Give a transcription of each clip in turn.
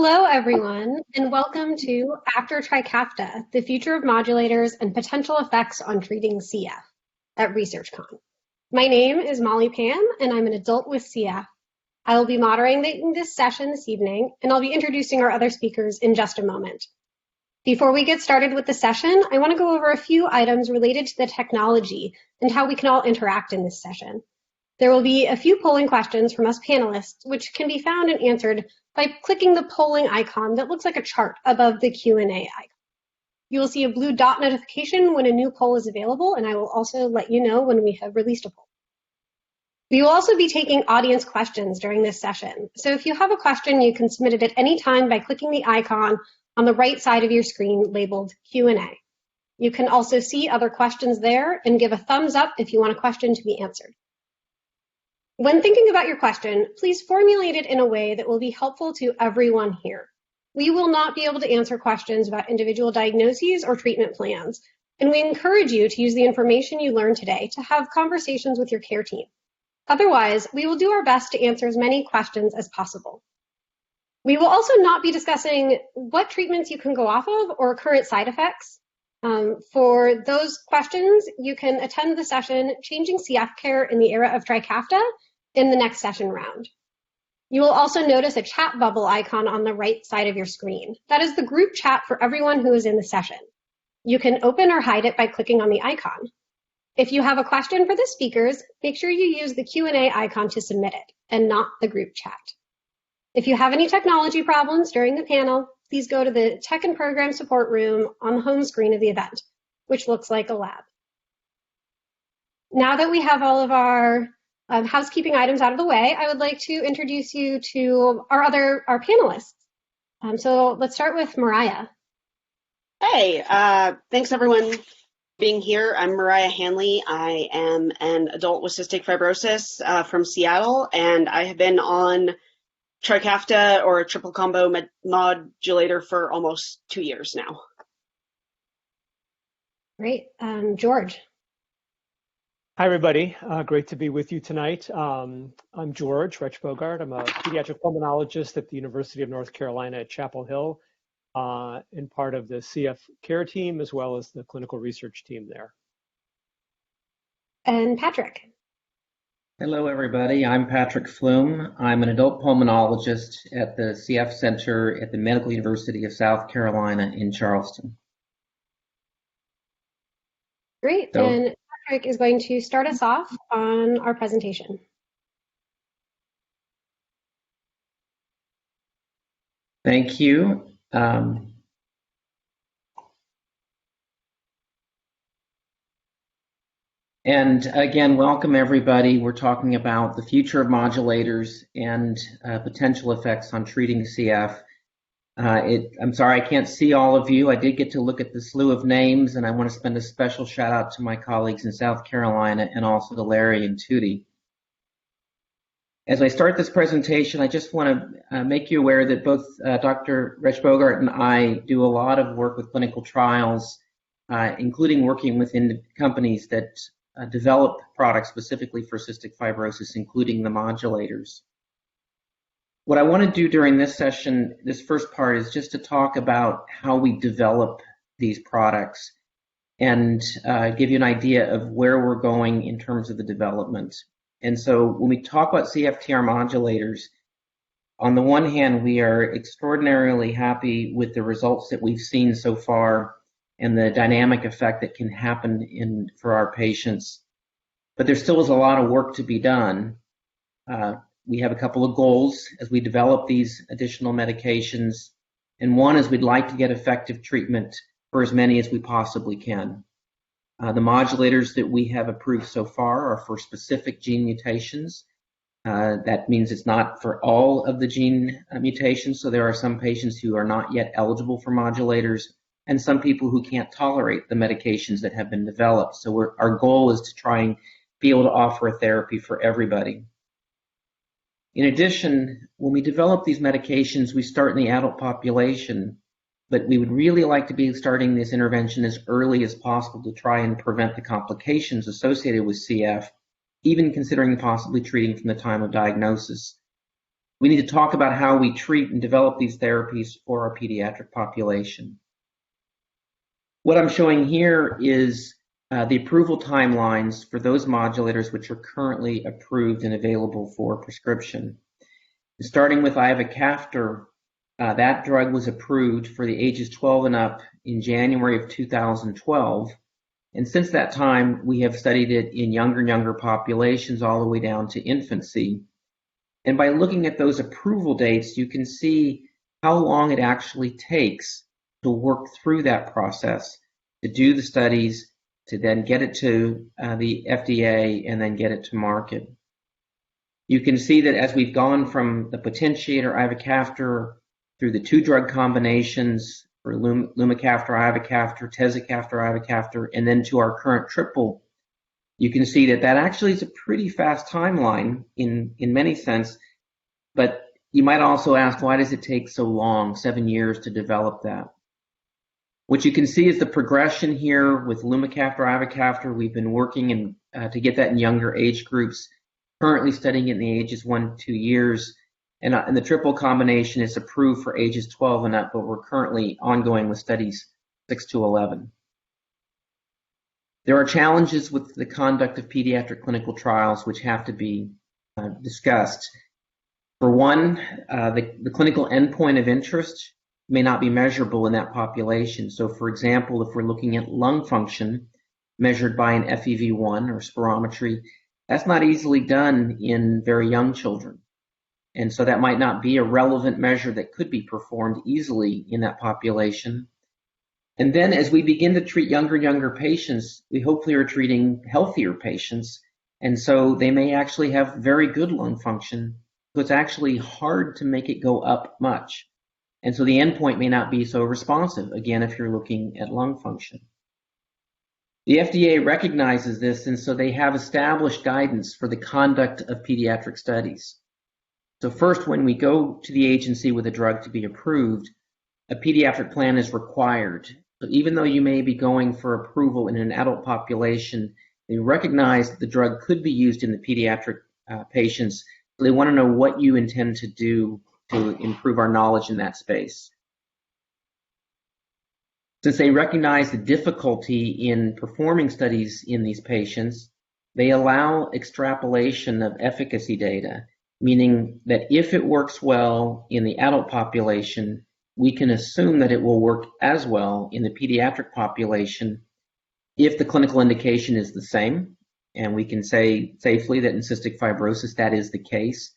Hello, everyone, and welcome to After Trikafta, the future of modulators and potential effects on treating CF at ResearchCon. My name is Molly Pam, and I'm an adult with CF. I will be moderating this session this evening, and I'll be introducing our other speakers in just a moment. Before we get started with the session, I want to go over a few items related to the technology and how we can all interact in this session. There will be a few polling questions from us panelists, which can be found and answered by clicking the polling icon that looks like a chart above the Q&A icon. You will see a blue dot notification when a new poll is available, and I will also let you know when we have released a poll. We will also be taking audience questions during this session. So if you have a question, you can submit it at any time by clicking the icon on the right side of your screen labeled Q&A. You can also see other questions there and give a thumbs up if you want a question to be answered. When thinking about your question, please formulate it in a way that will be helpful to everyone here. We will not be able to answer questions about individual diagnoses or treatment plans, and we encourage you to use the information you learned today to have conversations with your care team. Otherwise, we will do our best to answer as many questions as possible. We will also not be discussing what treatments you can go off of or current side effects. For those questions, you can attend the session Changing CF Care in the Era of Trikafta in the next session round. You will also notice a chat bubble icon on the right side of your screen. That is the group chat for everyone who is in the session. You can open or hide it by clicking on the icon. If you have a question for the speakers, make sure you use the Q&A icon to submit it and not the group chat. If you have any technology problems during the panel, please go to the Tech and Program Support Room on the home screen of the event, which looks like a lab. Now that we have all of our housekeeping items out of the way, I would like to introduce you to our panelists. So let's start with Mariah. Hey, thanks everyone for being here. I'm Mariah Hanley. I am an adult with cystic fibrosis from Seattle, and I have been on Trikafta or triple combo modulator for almost 2 years now. Great. George. Hi, everybody. Great to be with you tonight. I'm George Bogart. I'm a pediatric pulmonologist at the University of North Carolina at Chapel Hill and part of the CF care team as well as the clinical research team there. And Patrick. Hello, everybody. I'm Patrick Flume. I'm an adult pulmonologist at the CF Center at the Medical University of South Carolina in Charleston. Great. And Patrick is going to start us off on our presentation. Thank you. And again, welcome everybody. We're talking about the future of modulators and potential effects on treating CF. I'm sorry I can't see all of you. I did get to look at the slew of names, and I want to spend a special shout out to my colleagues in South Carolina and also to Larry and Tootie. As I start this presentation, I just want to make you aware that both Dr. Rich Bogart and I do a lot of work with clinical trials, including working within companies that develop products specifically for cystic fibrosis, including the modulators. What I want to do during this session, this first part, is just to talk about how we develop these products and give you an idea of where we're going in terms of the development. And so when we talk about CFTR modulators, on the one hand, we are extraordinarily happy with the results that we've seen so far and the dynamic effect that can happen for our patients. But there still is a lot of work to be done. We have a couple of goals as we develop these additional medications. And one is we'd like to get effective treatment for as many as we possibly can. The modulators that we have approved so far are for specific gene mutations. That means it's not for all of the gene mutations. So there are some patients who are not yet eligible for modulators and some people who can't tolerate the medications that have been developed. So our goal is to try and be able to offer a therapy for everybody. In addition, when we develop these medications, we start in the adult population, but we would really like to be starting this intervention as early as possible to try and prevent the complications associated with CF, even considering possibly treating from the time of diagnosis. We need to talk about how we treat and develop these therapies for our pediatric population. What I'm showing here is the approval timelines for those modulators which are currently approved and available for prescription. Starting with ivacaftor, that drug was approved for the ages 12 and up in January of 2012. And since that time, we have studied it in younger and younger populations all the way down to infancy. And by looking at those approval dates, you can see how long it actually takes to work through that process, to do the studies, to then get it to the FDA and then get it to market. You can see that as we've gone from the potentiator ivacaftor through the 2 drug combinations for lumacaftor, ivacaftor, tezacaftor, ivacaftor, and then to our current triple, you can see that that actually is a pretty fast timeline in many sense, but you might also ask, why does it take so long, 7 years, to develop that? What you can see is the progression here with lumacaftor, ivacaftor. We've been working to get that in younger age groups, currently studying it in the ages 1 to 2 years. And the triple combination is approved for ages 12 and up, but we're currently ongoing with studies 6 to 11. There are challenges with the conduct of pediatric clinical trials which have to be discussed. For one, the clinical endpoint of interest may not be measurable in that population. So for example, if we're looking at lung function measured by an FEV1 or spirometry, that's not easily done in very young children. And so that might not be a relevant measure that could be performed easily in that population. And then as we begin to treat younger and younger patients, we hopefully are treating healthier patients. And so they may actually have very good lung function. So it's actually hard to make it go up much. And so the endpoint may not be so responsive, again, if you're looking at lung function. The FDA recognizes this, and so they have established guidance for the conduct of pediatric studies. So first, when we go to the agency with a drug to be approved, a pediatric plan is required. So even though you may be going for approval in an adult population, they recognize that the drug could be used in the pediatric patients. So they want to know what you intend to do to improve our knowledge in that space. Since they recognize the difficulty in performing studies in these patients, they allow extrapolation of efficacy data, meaning that if it works well in the adult population, we can assume that it will work as well in the pediatric population if the clinical indication is the same. And we can say safely that in cystic fibrosis that is the case.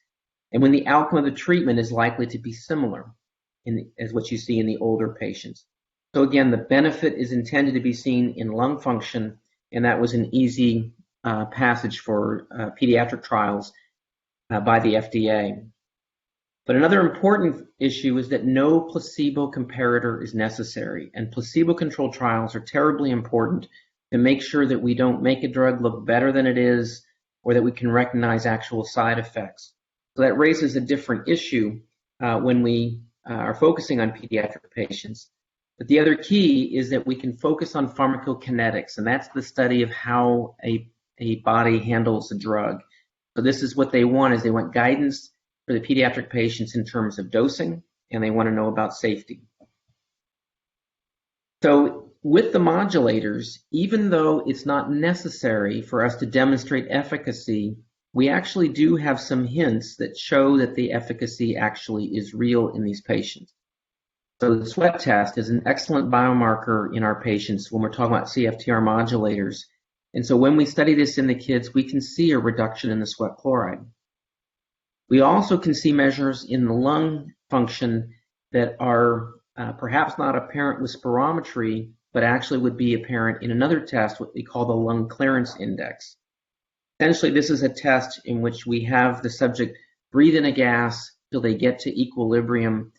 And when the outcome of the treatment is likely to be similar as what you see in the older patients. So again, the benefit is intended to be seen in lung function, and that was an easy passage for pediatric trials by the FDA. But another important issue is that no placebo comparator is necessary, and placebo-controlled trials are terribly important to make sure that we don't make a drug look better than it is, or that we can recognize actual side effects. So that raises a different issue when we are focusing on pediatric patients. But the other key is that we can focus on pharmacokinetics, and that's the study of how a body handles a drug. So this is what they want, is they want guidance for the pediatric patients in terms of dosing, and they want to know about safety. So with the modulators, even though it's not necessary for us to demonstrate efficacy, we actually do have some hints that show that the efficacy actually is real in these patients. So the sweat test is an excellent biomarker in our patients when we're talking about CFTR modulators. And so when we study this in the kids, we can see a reduction in the sweat chloride. We also can see measures in the lung function that are perhaps not apparent with spirometry, but actually would be apparent in another test, what we call the lung clearance index. Essentially, this is a test in which we have the subject breathe in a gas till they get to equilibrium,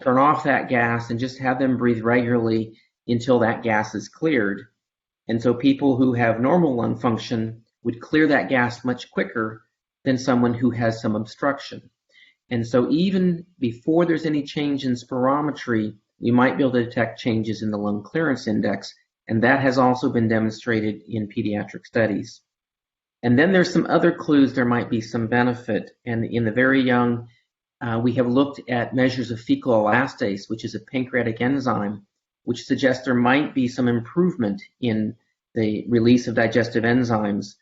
turn off that gas, and just have them breathe regularly until that gas is cleared. And so people who have normal lung function would clear that gas much quicker than someone who has some obstruction. And so even before there's any change in spirometry, we might be able to detect changes in the lung clearance index, and that has also been demonstrated in pediatric studies. And then there's some other clues there might be some benefit, and in the very young, We have looked at measures of fecal elastase, which is a pancreatic enzyme, which suggests there might be some improvement in the release of digestive enzymes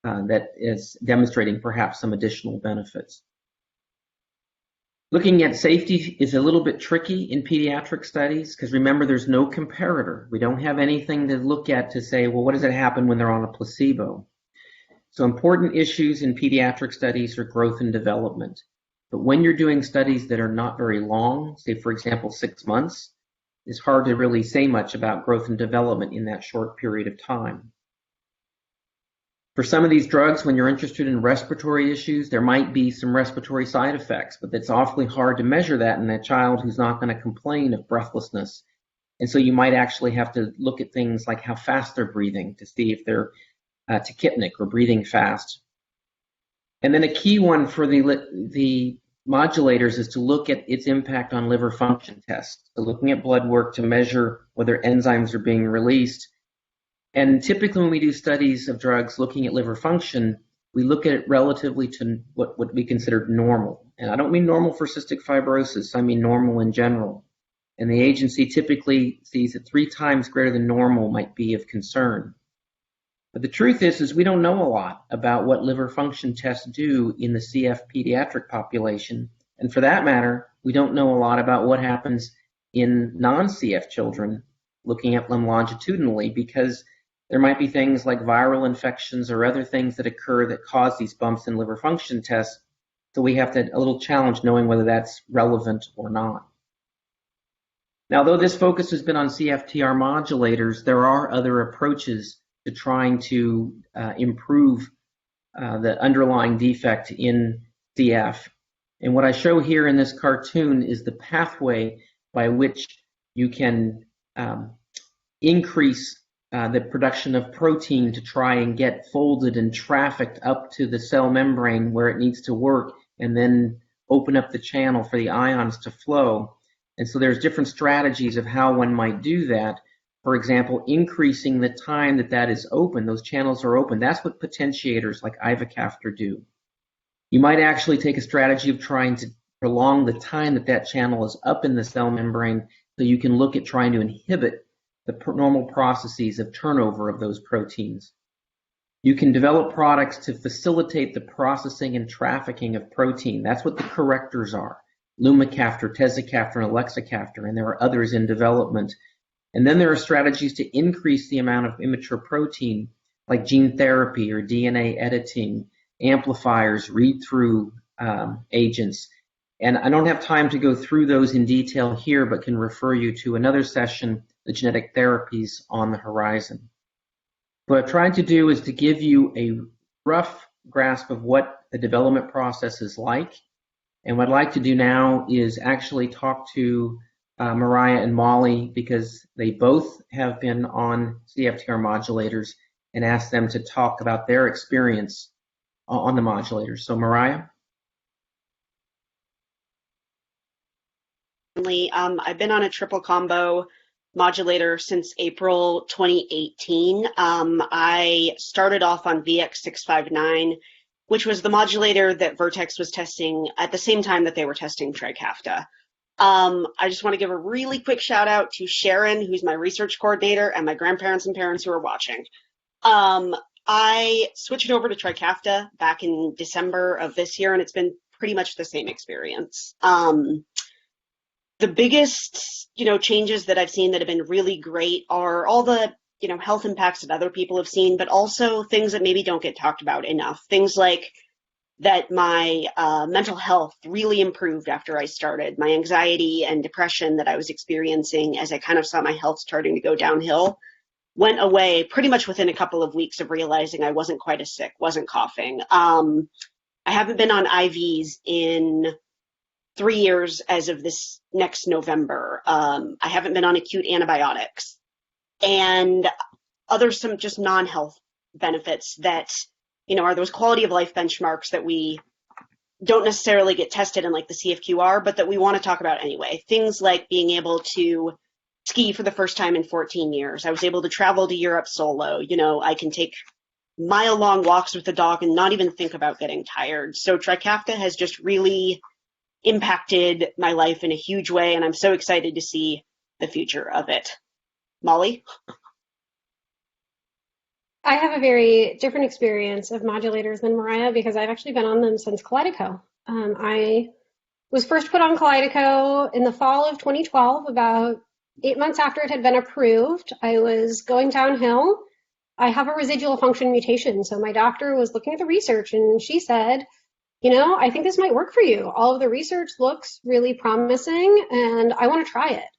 that is demonstrating perhaps some additional benefits. Looking at safety is a little bit tricky in pediatric studies because remember, there's no comparator. We don't have anything to look at to say, well, what does it happen when they're on a placebo? So important issues in pediatric studies are growth and development. But when you're doing studies that are not very long, say for example 6 months, it's hard to really say much about growth and development in that short period of time. For some of these drugs, when you're interested in respiratory issues, there might be some respiratory side effects, but it's awfully hard to measure that in a child who's not going to complain of breathlessness. And so you might actually have to look at things like how fast they're breathing to see if they're tachypnic or breathing fast. And then a key one for the modulators is to look at its impact on liver function tests. So looking at blood work to measure whether enzymes are being released. And typically when we do studies of drugs looking at liver function, we look at it relatively to what we consider normal. And I don't mean normal for cystic fibrosis, I mean normal in general. And the agency typically sees that 3 times greater than normal might be of concern. But the truth is we don't know a lot about what liver function tests do in the CF pediatric population. And for that matter, we don't know a lot about what happens in non-CF children looking at them longitudinally, because there might be things like viral infections or other things that occur that cause these bumps in liver function tests. So we have a little challenge knowing whether that's relevant or not. Now, though this focus has been on CFTR modulators, there are other approaches to trying to improve the underlying defect in CF. And what I show here in this cartoon is the pathway by which you can increase the production of protein to try and get folded and trafficked up to the cell membrane where it needs to work, and then open up the channel for the ions to flow. And so there's different strategies of how one might do that. For example, increasing the time that is open, those channels are open. That's what potentiators like ivacaftor do. You might actually take a strategy of trying to prolong the time that channel is up in the cell membrane, so you can look at trying to inhibit the normal processes of turnover of those proteins. You can develop products to facilitate the processing and trafficking of protein. That's what the correctors are. Lumacaftor, tezacaftor, and elexacaftor, and there are others in development. And then there are strategies to increase the amount of immature protein, like gene therapy or DNA editing, amplifiers, read-through agents. And I don't have time to go through those in detail here, but can refer you to another session, the genetic therapies on the horizon. What I've tried to do is to give you a rough grasp of what the development process is like. And what I'd like to do now is actually talk to Mariah and Molly, because they both have been on CFTR modulators, and ask them to talk about their experience on the modulators. So Mariah? I've been on a triple combo modulator since April 2018. I started off on VX659, which was the modulator that Vertex was testing at the same time that they were testing Trikafta. I just want to give a really quick shout out to Sharon, who's my research coordinator, and my grandparents and parents who are watching. I switched over to Trikafta back in December of this year, and it's been pretty much the same experience. The biggest, changes that I've seen that have been really great are all the, health impacts that other people have seen, but also things that maybe don't get talked about enough. Things like that my mental health really improved after I started. My anxiety and depression that I was experiencing as I kind of saw my health starting to go downhill went away pretty much within a couple of weeks of realizing I wasn't quite as sick, wasn't coughing. I haven't been on IVs in 3 years as of this next November. I haven't been on acute antibiotics, and some just non-health benefits that, are those quality of life benchmarks that we don't necessarily get tested in like the CFQR, but that we want to talk about anyway. Things like being able to ski for the first time in 14 years. I was able to travel to Europe solo. I can take mile-long walks with the dog and not even think about getting tired. So Trikafta has just really impacted my life in a huge way, and I'm so excited to see the future of it. Molly? I have a very different experience of modulators than Mariah because I've actually been on them since Kaleido. I was first put on Kaleido in the fall of 2012, about 8 months after it had been approved. I was going downhill. I have a residual function mutation, so my doctor was looking at the research and she said, you know, I think this might work for you. All of the research looks really promising and I want to try it.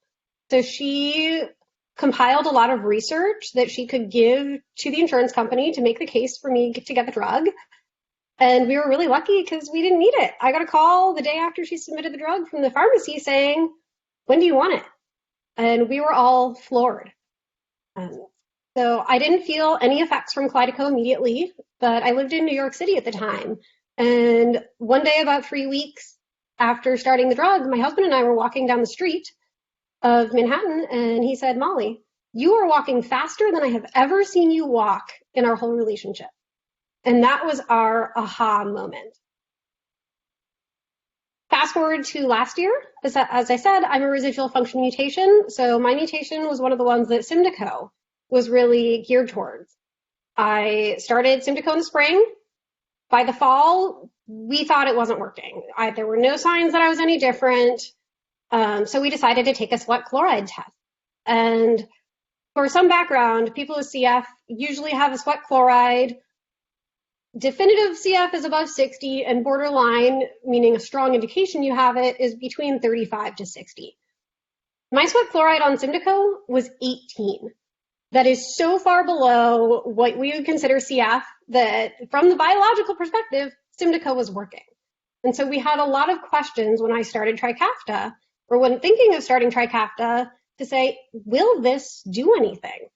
So she compiled a lot of research that she could give to the insurance company to make the case for me to get the drug. And we were really lucky because we didn't need it. I got a call the day after she submitted the drug from the pharmacy saying, when do you want it? And we were all floored. So I didn't feel any effects from Kaleido immediately, but I lived in New York City at the time. And one day, about 3 weeks after starting the drug, my husband and I were walking down the street of Manhattan, and he said, Molly, you are walking faster than I have ever seen you walk in our whole relationship. And that was our aha moment. Fast forward to last year, as I said, I'm a residual function mutation. So my mutation was one of the ones that Symdeko was really geared towards. I started Symdeko in the spring. By the fall, we thought it wasn't working. There were no signs that I was any different. So we decided to take a sweat chloride test. And for some background, people with CF usually have a sweat chloride. Definitive CF is above 60, and borderline, meaning a strong indication you have it, is between 35 to 60. My sweat chloride on Symdeko was 18. That is so far below what we would consider CF that from the biological perspective, Symdeko was working. And so we had a lot of questions when I started Trikafta, or when thinking of starting Trikafta, to say, will this do anything?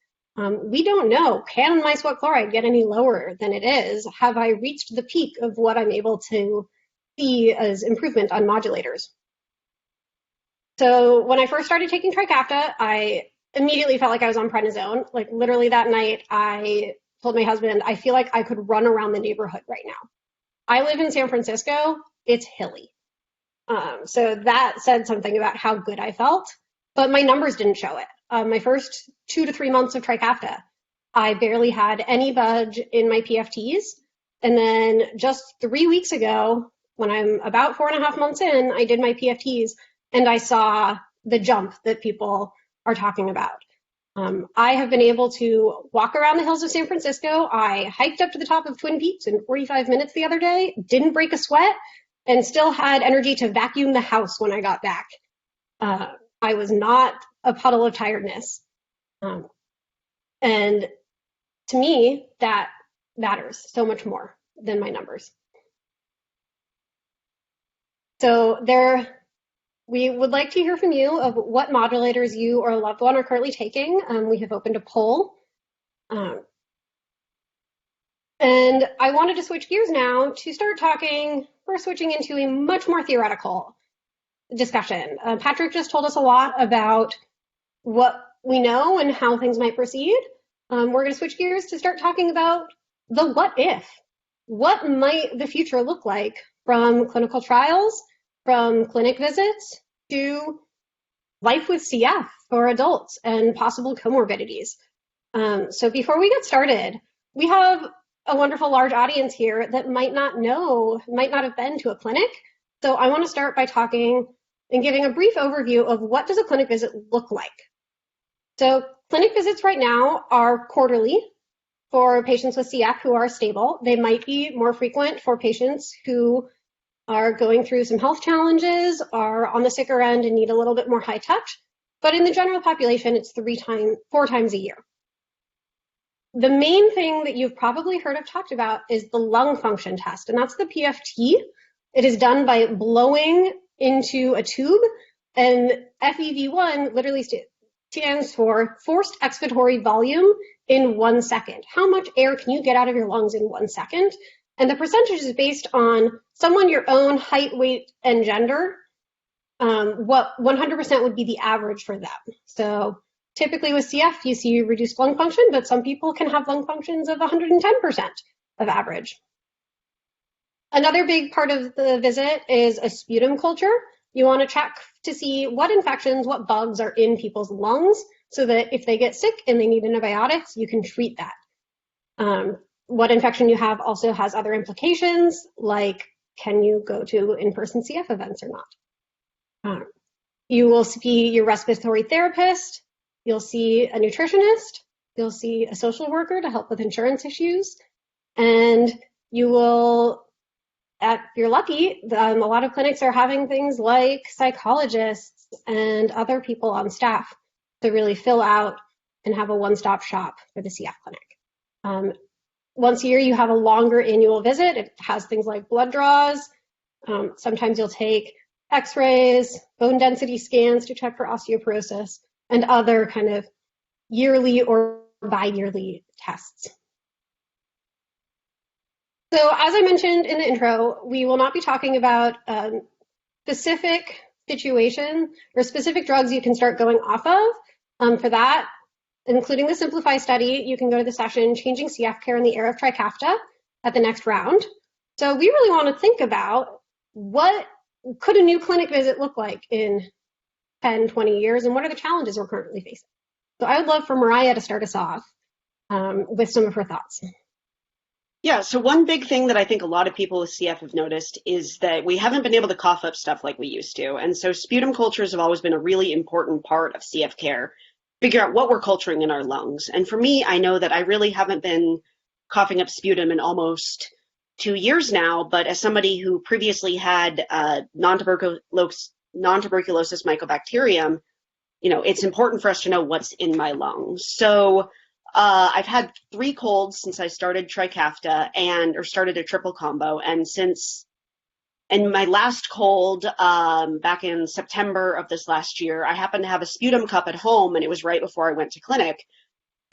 We don't know. Can my sweat chloride get any lower than it is? Have I reached the peak of what I'm able to see as improvement on modulators? So when I first started taking Trikafta, I immediately felt like I was on prednisone. Like literally that night, I told my husband, I feel like I could run around the neighborhood right now. I live in San Francisco. It's hilly. So that said something about how good I felt, but my numbers didn't show it. My first 2 to 3 months of Trikafta, I barely had any budge in my PFTs. And then just 3 weeks ago, when I'm about 4.5 months in, I did my PFTs and I saw the jump that people are talking about. I have been able to walk around the hills of San Francisco. I hiked up to the top of Twin Peaks in 45 minutes the other day, didn't break a sweat, and still had energy to vacuum the house when I got back. I was not a puddle of tiredness. And to me, that matters so much more than my numbers. So we would like to hear from you of what modulators you or a loved one are currently taking. We have opened a poll. And I wanted to switch gears now to start talking, we're switching into a much more theoretical discussion. Patrick just told us a lot about what we know and how things might proceed. We're going to switch gears to start talking about the what if. What might the future look like from clinical trials, from clinic visits, to life with CF for adults and possible comorbidities. So before we get started, we have a wonderful large audience here that might not have been to a clinic. So I want to start by talking and giving a brief overview of what does a clinic visit look like. So clinic visits right now are quarterly for patients with CF who are stable. They might be more frequent for patients who are going through some health challenges, are on the sicker end and need a little bit more high touch. But in the general population, it's 4 times a year. The main thing that you've probably heard of talked about is the lung function test, and that's the PFT. It is done by blowing into a tube, and FEV1 literally stands for forced expiratory volume in 1 second. How much air can you get out of your lungs in 1 second? And the percentage is based on someone your own height, weight, and gender. What 100% would be the average for them. So typically with CF, you see reduced lung function, but some people can have lung functions of 110% of average. Another big part of the visit is a sputum culture. You want to check to see what infections, what bugs are in people's lungs, so that if they get sick and they need antibiotics, you can treat that. What infection you have also has other implications, like can you go to in-person CF events or not? You will see your respiratory therapist, you'll see a nutritionist, you'll see a social worker to help with insurance issues, and you will, if you're lucky, a lot of clinics are having things like psychologists and other people on staff to really fill out and have a one-stop shop for the CF clinic. Once a year, you have a longer annual visit. It has things like blood draws. Sometimes you'll take x-rays, bone density scans to check for osteoporosis, and other kind of yearly or bi-yearly tests. So as I mentioned in the intro, we will not be talking about specific situation or specific drugs you can start going off of. For that, including the Simplify study, you can go to the session Changing CF Care in the Era of Trikafta at the next round. So we really want to think about what could a new clinic visit look like in 10, 20 years, and what are the challenges we're currently facing? So I would love for Mariah to start us off with some of her thoughts. Yeah, so one big thing that I think a lot of people with CF have noticed is that we haven't been able to cough up stuff like we used to. And so sputum cultures have always been a really important part of CF care, figure out what we're culturing in our lungs. And for me, I know that I really haven't been coughing up sputum in almost 2 years now, but as somebody who previously had non-tuberculosis mycobacterium, it's important for us to know what's in my lungs. So I've had 3 colds since I started Trikafta or started a triple combo. And my last cold back in September of this last year, I happened to have a sputum cup at home, and it was right before I went to clinic.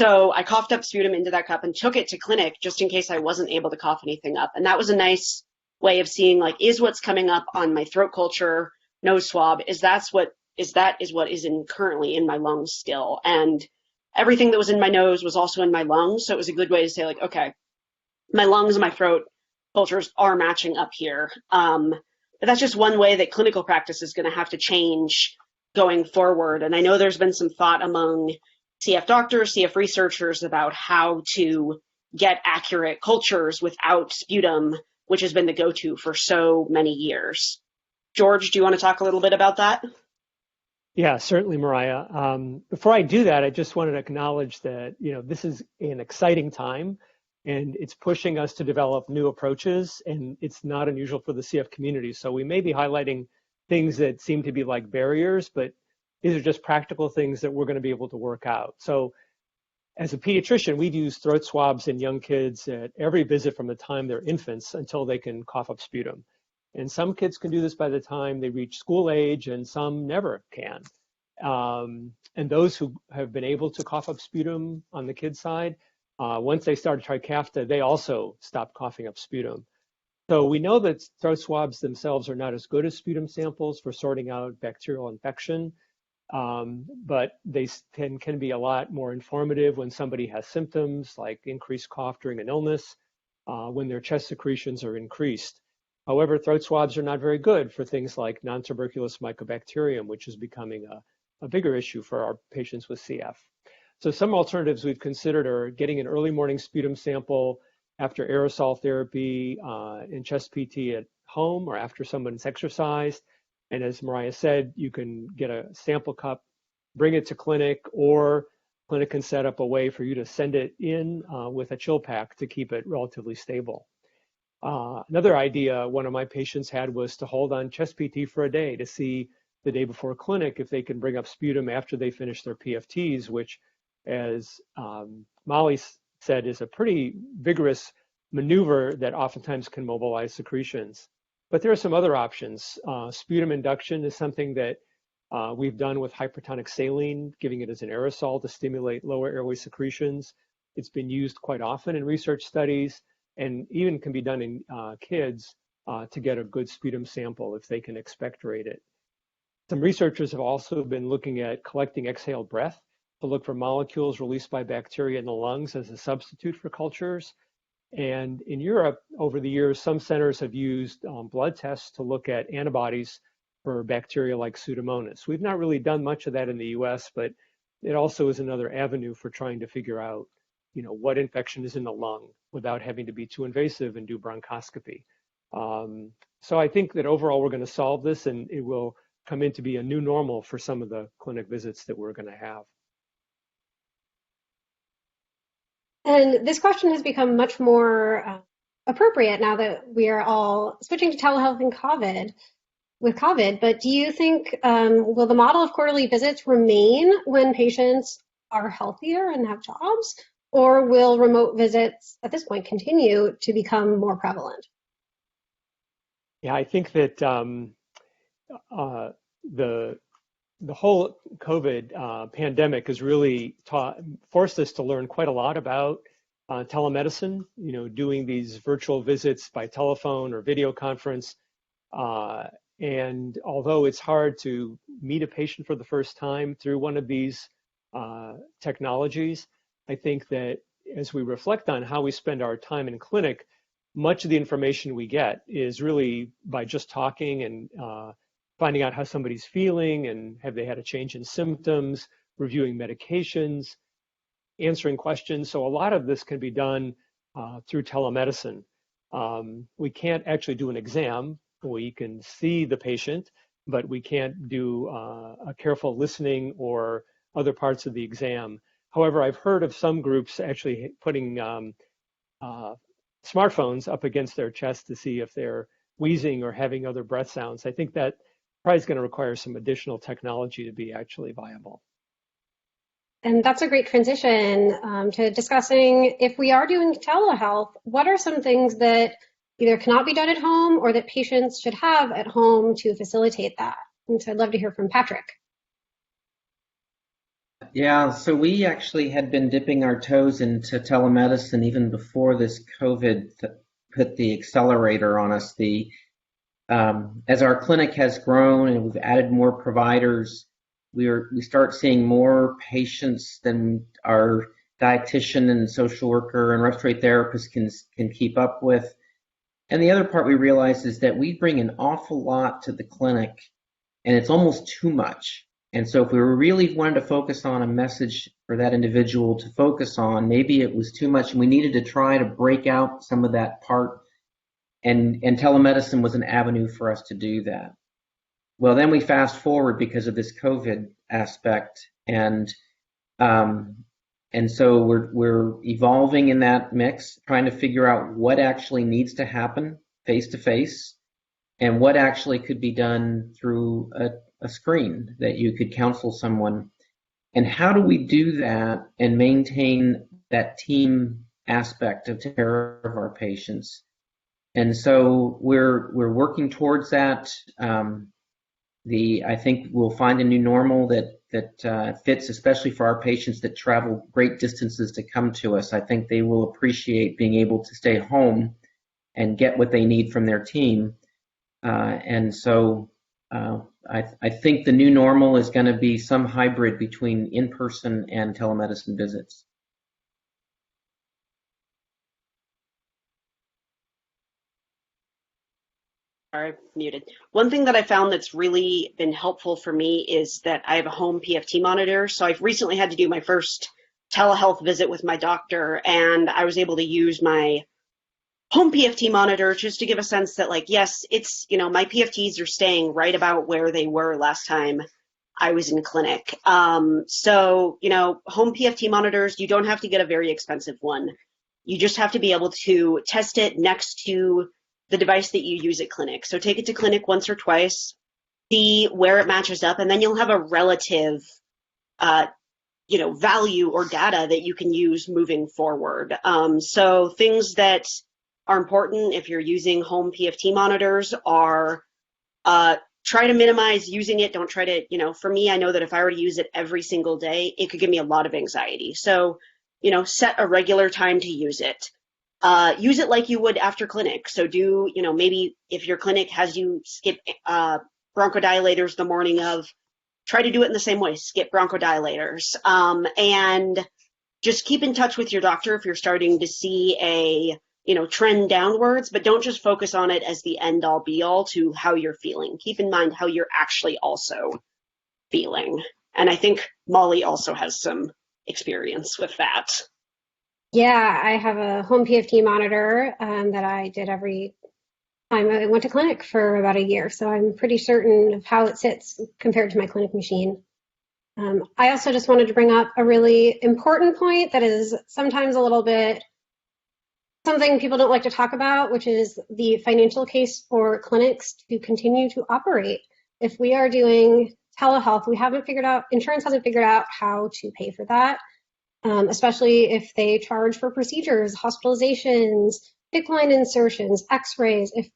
So I coughed up sputum into that cup and took it to clinic just in case I wasn't able to cough anything up. And that was a nice way of seeing, like, is what's coming up on my throat culture nose swab, is what is currently in my lungs still. And everything that was in my nose was also in my lungs. So it was a good way to say, like, okay, my lungs and my throat cultures are matching up here. But that's just one way that clinical practice is going to have to change going forward. And I know there's been some thought among CF doctors, CF researchers about how to get accurate cultures without sputum, which has been the go-to for so many years. George, do you want to talk a little bit about that? Yeah, certainly, Mariah. Before I do that, I just wanted to acknowledge that, this is an exciting time, and it's pushing us to develop new approaches, and it's not unusual for the CF community. So we may be highlighting things that seem to be like barriers, but these are just practical things that we're going to be able to work out. So as a pediatrician, we'd use throat swabs in young kids at every visit from the time they're infants until they can cough up sputum. And some kids can do this by the time they reach school age, and some never can. And those who have been able to cough up sputum on the kid side, once they started Trikafta, they also stopped coughing up sputum. So we know that throat swabs themselves are not as good as sputum samples for sorting out bacterial infection, but they can be a lot more informative when somebody has symptoms like increased cough during an illness, when their chest secretions are increased. However, throat swabs are not very good for things like non-tuberculous mycobacterium, which is becoming a bigger issue for our patients with CF. So some alternatives we've considered are getting an early morning sputum sample after aerosol therapy in chest PT at home or after someone's exercised. And as Mariah said, you can get a sample cup, bring it to clinic, or clinic can set up a way for you to send it in with a chill pack to keep it relatively stable. Another idea one of my patients had was to hold on chest PT for a day to see the day before clinic if they can bring up sputum after they finish their PFTs, which, as Molly said, is a pretty vigorous maneuver that oftentimes can mobilize secretions. But there are some other options. Sputum induction is something that we've done with hypertonic saline, giving it as an aerosol to stimulate lower airway secretions. It's been used quite often in research studies, and even can be done in kids to get a good sputum sample if they can expectorate it. Some researchers have also been looking at collecting exhaled breath to look for molecules released by bacteria in the lungs as a substitute for cultures. And in Europe, over the years, some centers have used blood tests to look at antibodies for bacteria like Pseudomonas. We've not really done much of that in the US, but it also is another avenue for trying to figure out, what infection is in the lung without having to be too invasive and do bronchoscopy. So I think that overall we're going to solve this, and it will come in to be a new normal for some of the clinic visits that we're going to have. And this question has become much more appropriate now that we are all switching to telehealth and with COVID. But do you think, will the model of quarterly visits remain when patients are healthier and have jobs? Or will remote visits at this point continue to become more prevalent? Yeah, I think that the whole COVID pandemic has really forced us to learn quite a lot about telemedicine, doing these virtual visits by telephone or video conference. And although it's hard to meet a patient for the first time through one of these technologies, I think that as we reflect on how we spend our time in clinic, much of the information we get is really by just talking and finding out how somebody's feeling and have they had a change in symptoms, reviewing medications, answering questions. So a lot of this can be done through telemedicine. We can't actually do an exam. We can see the patient, but we can't do a careful listening or other parts of the exam. However, I've heard of some groups actually putting smartphones up against their chest to see if they're wheezing or having other breath sounds. I think that probably is going to require some additional technology to be actually viable. And that's a great transition to discussing, if we are doing telehealth, what are some things that either cannot be done at home or that patients should have at home to facilitate that? And so I'd love to hear from Patrick. Yeah, so we actually had been dipping our toes into telemedicine even before this COVID put the accelerator on us. As our clinic has grown and we've added more providers, we start seeing more patients than our dietitian and social worker and respiratory therapist can keep up with. And the other part we realize is that we bring an awful lot to the clinic, and it's almost too much. And so if we really wanted to focus on a message for that individual to focus on, maybe it was too much and we needed to try to break out some of that part, and telemedicine was an avenue for us to do that. Well, then we fast forward because of this COVID aspect, and so we're evolving in that mix, trying to figure out what actually needs to happen face to face and what actually could be done through a screen that you could counsel someone. And how do we do that and maintain that team aspect of care of our patients? And so we're working towards that. I think we'll find a new normal that fits, especially for our patients that travel great distances to come to us. I think they will appreciate being able to stay home and get what they need from their team. And so I think the new normal is going to be some hybrid between in-person and telemedicine visits. Sorry, muted. One thing that I found that's really been helpful for me is that I have a home PFT monitor. So I've recently had to do my first telehealth visit with my doctor, and I was able to use my home PFT monitor just to give a sense that, like, yes, it's, my PFTs are staying right about where they were last time I was in clinic. So, home PFT monitors, you don't have to get a very expensive one. You just have to be able to test it next to the device that you use at clinic. So take it to clinic once or twice, see where it matches up, and then you'll have a relative, value or data that you can use moving forward. So things that are important if you're using home PFT monitors are try to minimize using it. Don't try to, for me, I know that if I were to use it every single day, it could give me a lot of anxiety. So, set a regular time to use it. Use it like you would after clinic. So do, maybe if your clinic has you skip bronchodilators the morning of, try to do it in the same way, skip bronchodilators. And just keep in touch with your doctor if you're starting to see trend downwards, but don't just focus on it as the end all be all to how you're feeling. Keep in mind how you're actually also feeling. And I think Molly also has some experience with that. Yeah, I have a home PFT monitor that I did every time I went to clinic for about a year. So I'm pretty certain of how it sits compared to my clinic machine. I also just wanted to bring up a really important point that is sometimes a little bit something people don't like to talk about, which is the financial case for clinics to continue to operate. If we are doing telehealth, insurance hasn't figured out how to pay for that, especially if they charge for procedures, hospitalizations, PICC line insertions, x-rays. If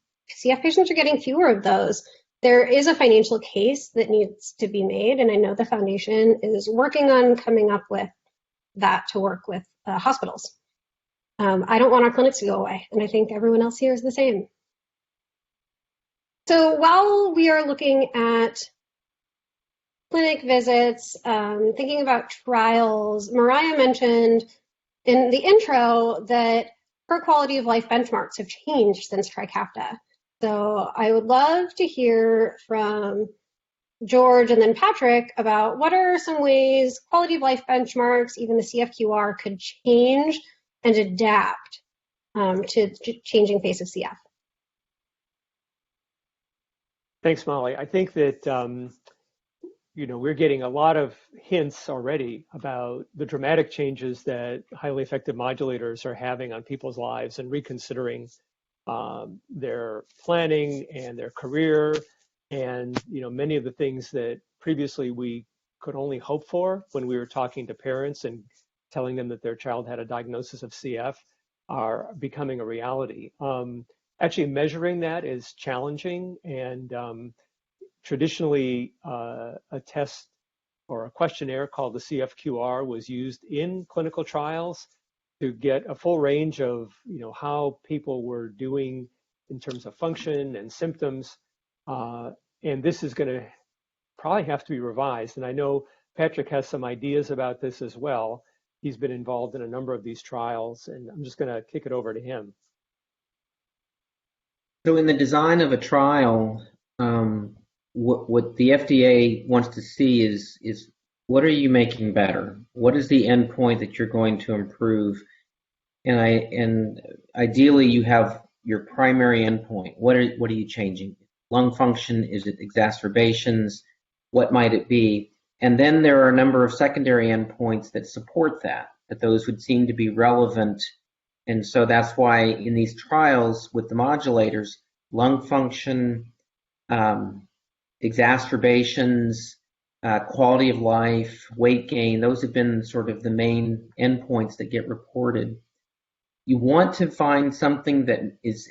CF patients are getting fewer of those, there is a financial case that needs to be made, and I know the foundation is working on coming up with that to work with hospitals. I don't want our clinics to go away, and I think everyone else here is the same. So while we are looking at clinic visits, thinking about trials, Mariah mentioned in the intro that her quality of life benchmarks have changed since Trikafta. So I would love to hear from George and then Patrick about what are some ways quality of life benchmarks, even the CFQR, could change and adapt to changing face of CF. Thanks, Molly. I think that we're getting a lot of hints already about the dramatic changes that highly effective modulators are having on people's lives and reconsidering their planning and their career, and many of the things that previously we could only hope for when we were talking to parents and telling them that their child had a diagnosis of CF are becoming a reality. Actually measuring that is challenging, and traditionally a test or a questionnaire called the CFQR was used in clinical trials to get a full range of how people were doing in terms of function and symptoms, and this is going to probably have to be revised. And I know Patrick has some ideas about this as well. He's been involved in a number of these trials, and I'm just going to kick it over to him. So in the design of a trial, what the FDA wants to see is what are you making better? What is the endpoint that you're going to improve? And ideally you have your primary endpoint. What are you changing? Lung function? Is it exacerbations? What might it be? And then there are a number of secondary endpoints that support that those would seem to be relevant. And so that's why in these trials with the modulators, lung function, exacerbations, quality of life, weight gain, those have been sort of the main endpoints that get reported. You want to find something that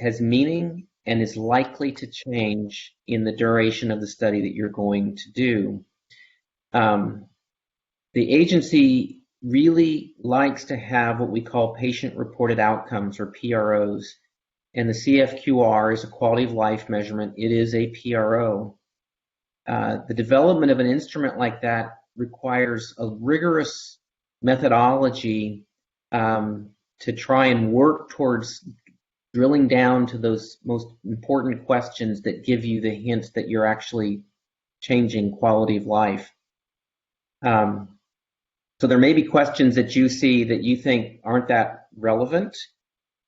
has meaning and is likely to change in the duration of the study that you're going to do. The agency really likes to have what we call patient-reported outcomes, or PROs, and the CFQR is a quality of life measurement. It is a PRO. The development of an instrument like that requires a rigorous methodology to try and work towards drilling down to those most important questions that give you the hint that you're actually changing quality of life. So there may be questions that you see that you think aren't that relevant,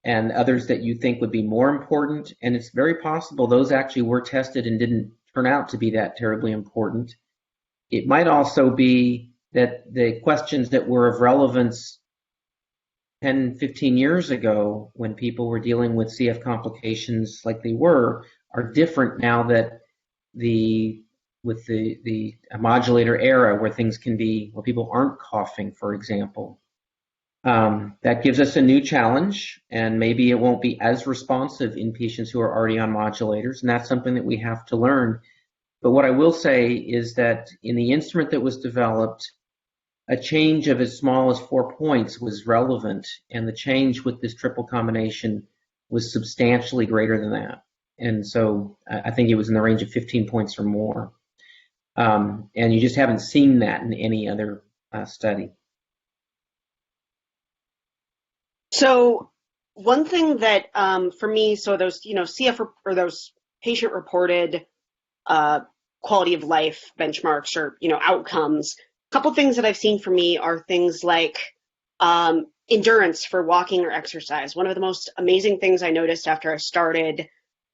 and others that you think would be more important, and it's very possible those actually were tested and didn't turn out to be that terribly important. It might also be that the questions that were of relevance 10, 15 years ago when people were dealing with CF complications like they were are different now that with the modulator era where people aren't coughing, for example. That gives us a new challenge, and maybe it won't be as responsive in patients who are already on modulators, and that's something that we have to learn. But what I will say is that in the instrument that was developed, a change of as small as 4 points was relevant, and the change with this triple combination was substantially greater than that. And so I think it was in the range of 15 points or more. And you just haven't seen that in any other study. So one thing that for me, so those, CF or those patient-reported quality of life benchmarks or, outcomes, a couple things that I've seen for me are things like endurance for walking or exercise. One of the most amazing things I noticed after I started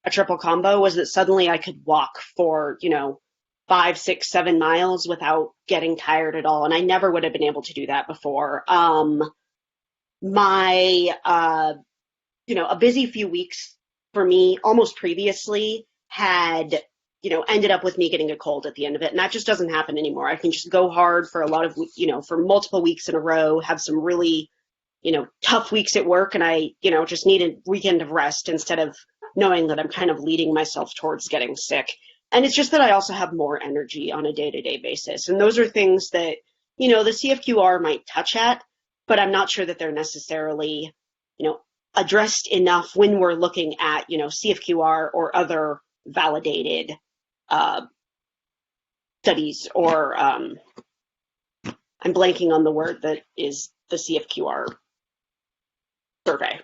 a triple combo was that suddenly I could walk for, 5, 6, 7 miles without getting tired at all. And I never would have been able to do that before. My, a busy few weeks for me almost previously had, ended up with me getting a cold at the end of it. And that just doesn't happen anymore. I can just go hard for a lot of, for multiple weeks in a row, have some really, tough weeks at work. And I, just need a weekend of rest instead of knowing that I'm kind of leading myself towards getting sick. And it's just that I also have more energy on a day-to-day basis. And those are things that, the CFQR might touch at, but I'm not sure that they're necessarily, addressed enough when we're looking at, CFQR or other validated studies, or I'm blanking on the word that is the CFQR survey.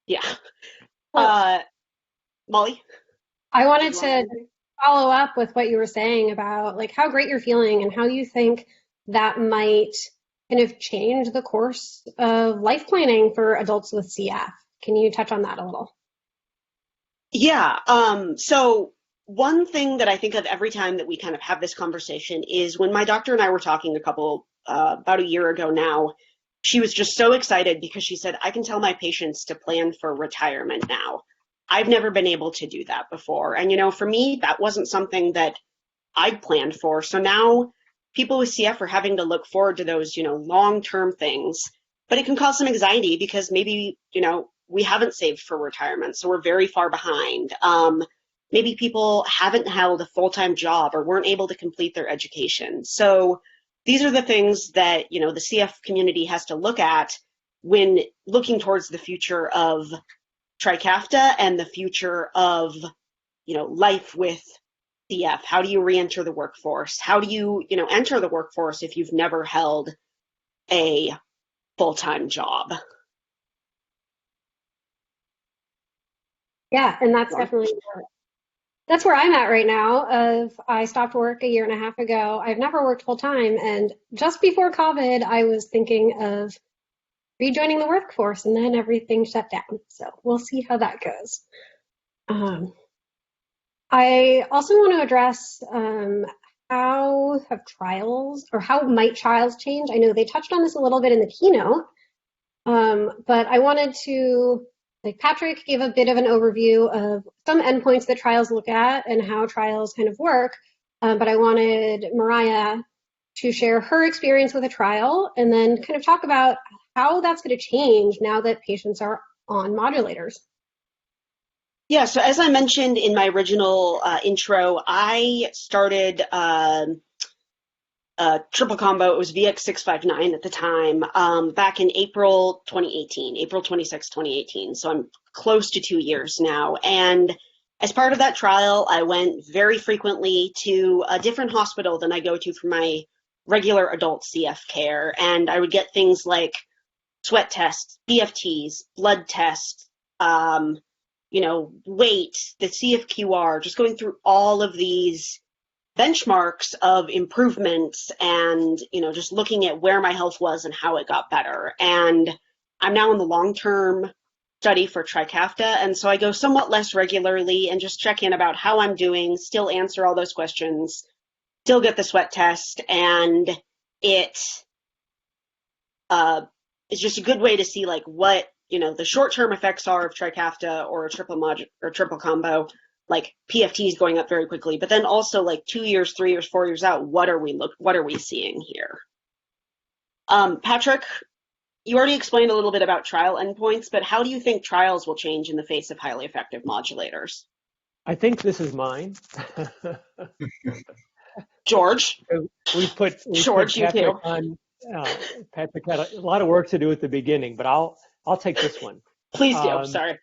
Yeah. Molly? I wanted to follow up with what you were saying about like how great you're feeling and how you think that might kind of change the course of life planning for adults with CF. Can you touch on that a little? Yeah. So one thing that I think of every time that we kind of have this conversation is when my doctor and I were talking about a year ago now, she was just so excited because she said, I can tell my patients to plan for retirement now. I've never been able to do that before. And, for me, that wasn't something that I'd planned for. So now people with CF are having to look forward to those, long-term things. But it can cause some anxiety because maybe, we haven't saved for retirement, so we're very far behind. Maybe people haven't held a full-time job or weren't able to complete their education. So these are the things that, the CF community has to look at when looking towards the future of Trikafta and the future of, life with CF. How do you re-enter the workforce? How do you, enter the workforce if you've never held a full-time job? Yeah, and that's definitely that's where I'm at right now. I stopped work a year and a half ago. I've never worked full time, and just before COVID, I was thinking of rejoining the workforce, and then everything shut down. So we'll see how that goes. I also want to address how have trials, or how might trials change? I know they touched on this a little bit in the keynote, but I wanted to, like Patrick gave a bit of an overview of some endpoints that trials look at and how trials kind of work, but I wanted Mariah to share her experience with a trial and then kind of talk about how that's going to change now that patients are on modulators. Yeah, so as I mentioned in my original intro, I started triple combo. It was VX659 at the time, back in April 2018, April 26, 2018. So I'm close to 2 years now. And as part of that trial, I went very frequently to a different hospital than I go to for my regular adult CF care. And I would get things like sweat tests, PFTs, blood tests, weight, the CFQR, just going through all of these benchmarks of improvements and, just looking at where my health was and how it got better. And I'm now in the long-term study for Trikafta, and so I go somewhat less regularly and just check in about how I'm doing, still answer all those questions, still get the sweat test, and it's just a good way to see like what, the short-term effects are of Trikafta or a triple combo. Like PFTs going up very quickly, but then also like 2 years, 3 years, 4 years out, what are we seeing here? Patrick, you already explained a little bit about trial endpoints, but how do you think trials will change in the face of highly effective modulators? I think this is mine. George. George, you too. Patrick had a lot of work to do at the beginning, but I'll take this one. Please do. Sorry.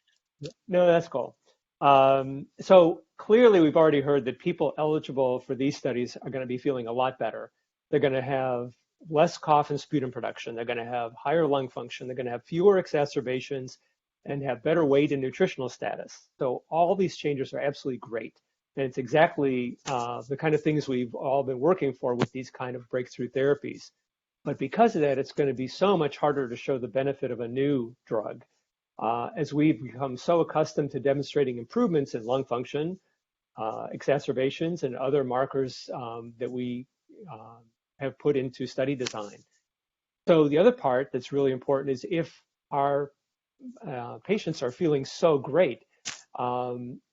No, that's cool. So clearly we've already heard that people eligible for these studies are going to be feeling a lot better. They're going to have less cough and sputum production. They're going to have higher lung function. They're going to have fewer exacerbations and have better weight and nutritional status. So all these changes are absolutely great. And it's exactly the kind of things we've all been working for with these kind of breakthrough therapies. But because of that, it's going to be so much harder to show the benefit of a new drug. As we've become so accustomed to demonstrating improvements in lung function, exacerbations, and other markers that we have put into study design. So the other part that's really important is if our patients are feeling so great,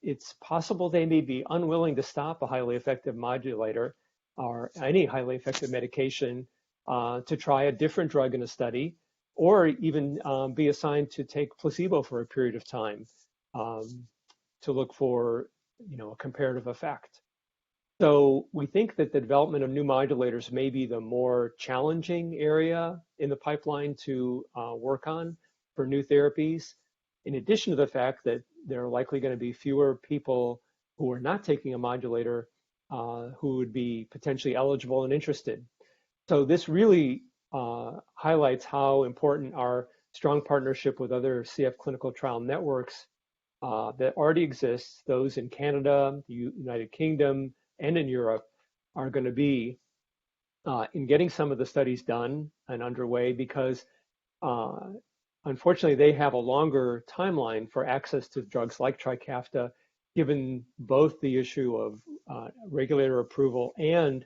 it's possible they may be unwilling to stop a highly effective modulator or any highly effective medication to try a different drug in a study, or even be assigned to take placebo for a period of time to look for, a comparative effect. So we think that the development of new modulators may be the more challenging area in the pipeline to work on for new therapies, in addition to the fact that there are likely going to be fewer people who are not taking a modulator who would be potentially eligible and interested. So this really highlights how important our strong partnership with other CF clinical trial networks that already exist, those in Canada, the United Kingdom, and in Europe, are going to be in getting some of the studies done and underway, because unfortunately they have a longer timeline for access to drugs like Trikafta, given both the issue of regulator approval and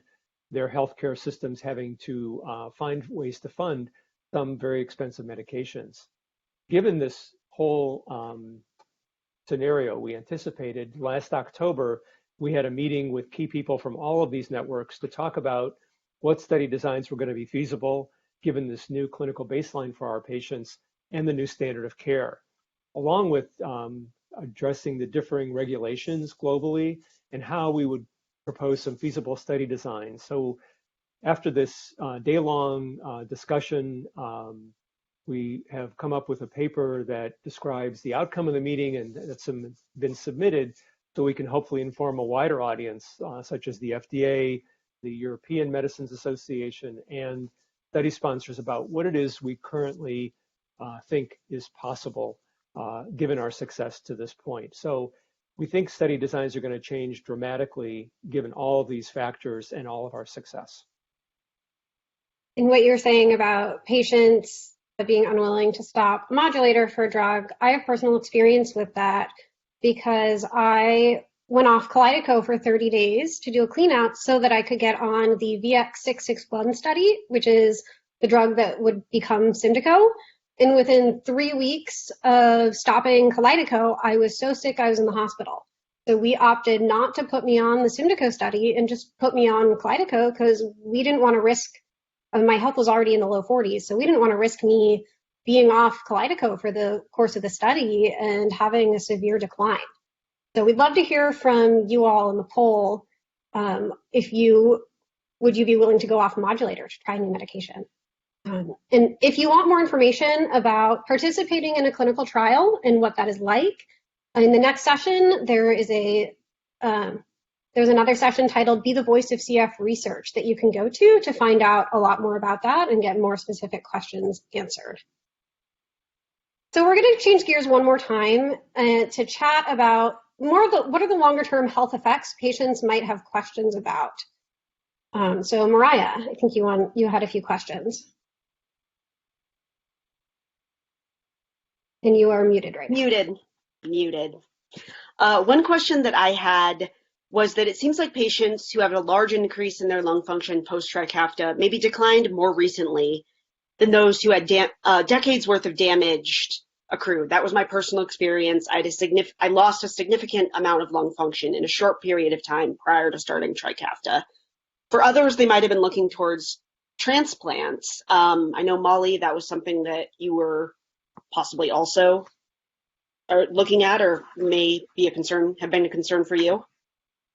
their healthcare systems having to find ways to fund some very expensive medications. Given this whole scenario, we anticipated last October, we had a meeting with key people from all of these networks to talk about what study designs were going to be feasible given this new clinical baseline for our patients and the new standard of care, along with addressing the differing regulations globally and how we would propose some feasible study designs. So after this day-long discussion, we have come up with a paper that describes the outcome of the meeting, and that's been submitted so we can hopefully inform a wider audience, such as the FDA, the European Medicines Association, and study sponsors about what it is we currently think is possible given our success to this point. So we think study designs are going to change dramatically given all of these factors and all of our success. And what you're saying about patients being unwilling to stop a modulator for a drug, I have personal experience with that because I went off Kalydeco for 30 days to do a clean out so that I could get on the VX-661 study, which is the drug that would become Symdeko. And within 3 weeks of stopping Kalydeco, I was so sick I was in the hospital. So we opted not to put me on the Symdeko study and just put me on Kalydeco because we didn't want to risk, my health was already in the low 40s, so we didn't want to risk me being off Kalydeco for the course of the study and having a severe decline. So we'd love to hear from you all in the poll. Would you be willing to go off modulator to try a new medication? And if you want more information about participating in a clinical trial and what that is like, in the next session, there's another session titled Be the Voice of CF Research that you can go to find out a lot more about that and get more specific questions answered. So we're going to change gears one more time to chat about what are the longer term health effects patients might have questions about. So Mariah, I think you had a few questions. And you are muted right now. Muted. One question that I had was that it seems like patients who have a large increase in their lung function post-Trikafta maybe declined more recently than those who had decades worth of damage accrued. That was my personal experience. I lost a significant amount of lung function in a short period of time prior to starting Trikafta. For others, they might have been looking towards transplants. I know, Molly, that was something that you were possibly also looking at, or may be have been a concern for you?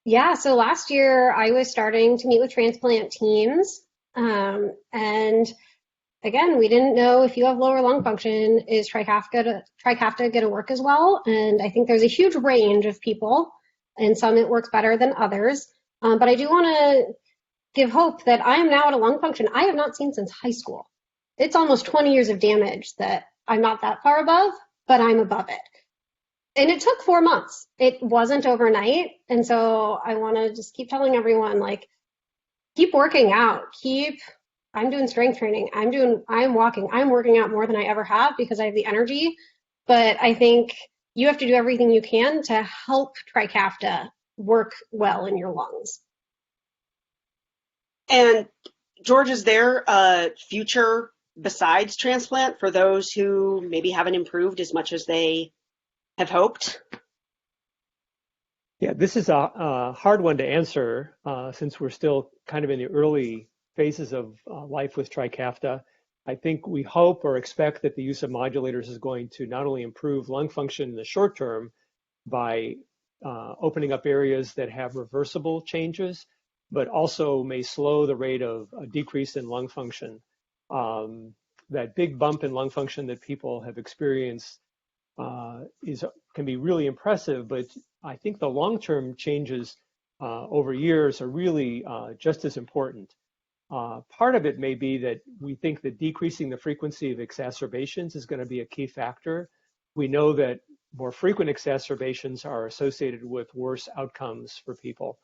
Yeah, so last year I was starting to meet with transplant teams, and again, we didn't know if you have lower lung function, is Trikafta going to work as well? And I think there's a huge range of people, and some it works better than others. But I do want to give hope that I am now at a lung function I have not seen since high school. It's almost 20 years of damage that I'm not that far above, but I'm above it. And it took 4 months. It wasn't overnight. And so I want to just keep telling everyone, like, keep working out. I'm doing strength training. I'm walking. I'm working out more than I ever have because I have the energy. But I think you have to do everything you can to help Trikafta work well in your lungs. And George, is there a future besides transplant for those who maybe haven't improved as much as they have hoped? Yeah, this is a hard one to answer since we're still kind of in the early phases of life with Trikafta. I think we hope or expect that the use of modulators is going to not only improve lung function in the short term by opening up areas that have reversible changes, but also may slow the rate of a decrease in lung function. That big bump in lung function that people have experienced can be really impressive, but I think the long-term changes over years are really just as important. Part of it may be that we think that decreasing the frequency of exacerbations is going to be a key factor. We know that more frequent exacerbations are associated with worse outcomes for people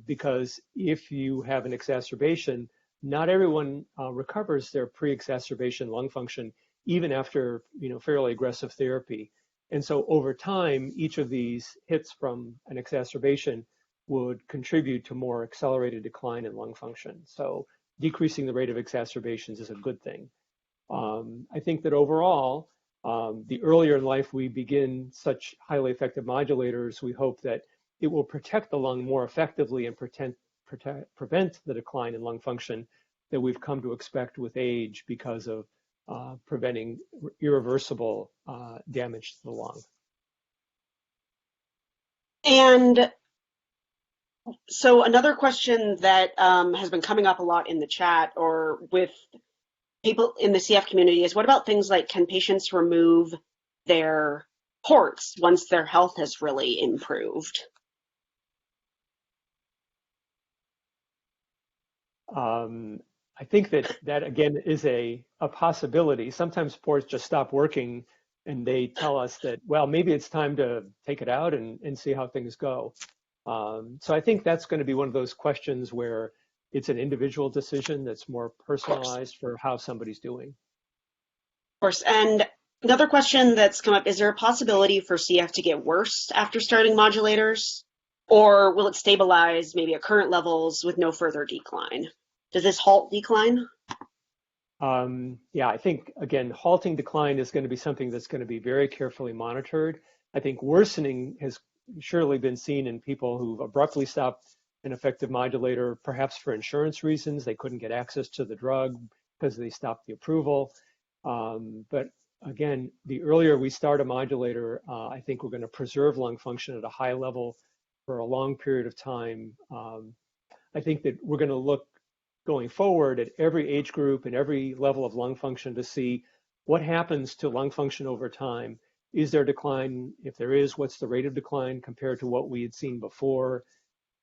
because if you have an exacerbation, not everyone recovers their pre-exacerbation lung function even after fairly aggressive therapy. And so over time, each of these hits from an exacerbation would contribute to more accelerated decline in lung function. So decreasing the rate of exacerbations is a good thing. I think that overall, the earlier in life we begin such highly effective modulators, we hope that it will protect the lung more effectively and prevent the decline in lung function that we've come to expect with age because of preventing irreversible damage to the lung. And so another question that has been coming up a lot in the chat or with people in the CF community is, what about things like, can patients remove their ports once their health has really improved? I think that again is a possibility. Sometimes ports just stop working and they tell us that, well, maybe it's time to take it out and see how things go. So I think that's going to be one of those questions where it's an individual decision that's more personalized for how somebody's doing. Of course. And another question that's come up, is there a possibility for CF to get worse after starting modulators? Or will it stabilize maybe at current levels with no further decline? Does this halt decline? Yeah, I think, again, halting decline is going to be something that's going to be very carefully monitored. I think worsening has surely been seen in people who've abruptly stopped an effective modulator, perhaps for insurance reasons. They couldn't get access to the drug because they stopped the approval. But again, the earlier we start a modulator, I think we're going to preserve lung function at a high level for a long period of time. I think that we're going to look going forward at every age group and every level of lung function to see what happens to lung function over time. Is there decline? If there is, what's the rate of decline compared to what we had seen before?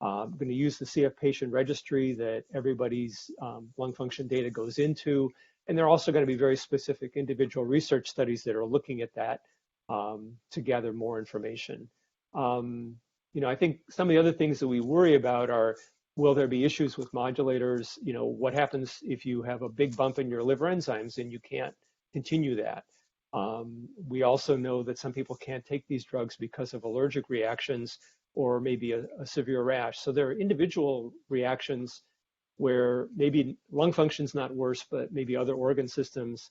I'm going to use the CF patient registry that everybody's lung function data goes into. And there are also going to be very specific individual research studies that are looking at that to gather more information. I think some of the other things that we worry about are, will there be issues with modulators? What happens if you have a big bump in your liver enzymes and you can't continue that? We also know that some people can't take these drugs because of allergic reactions or maybe a severe rash. So there are individual reactions where maybe lung function's not worse, but maybe other organ systems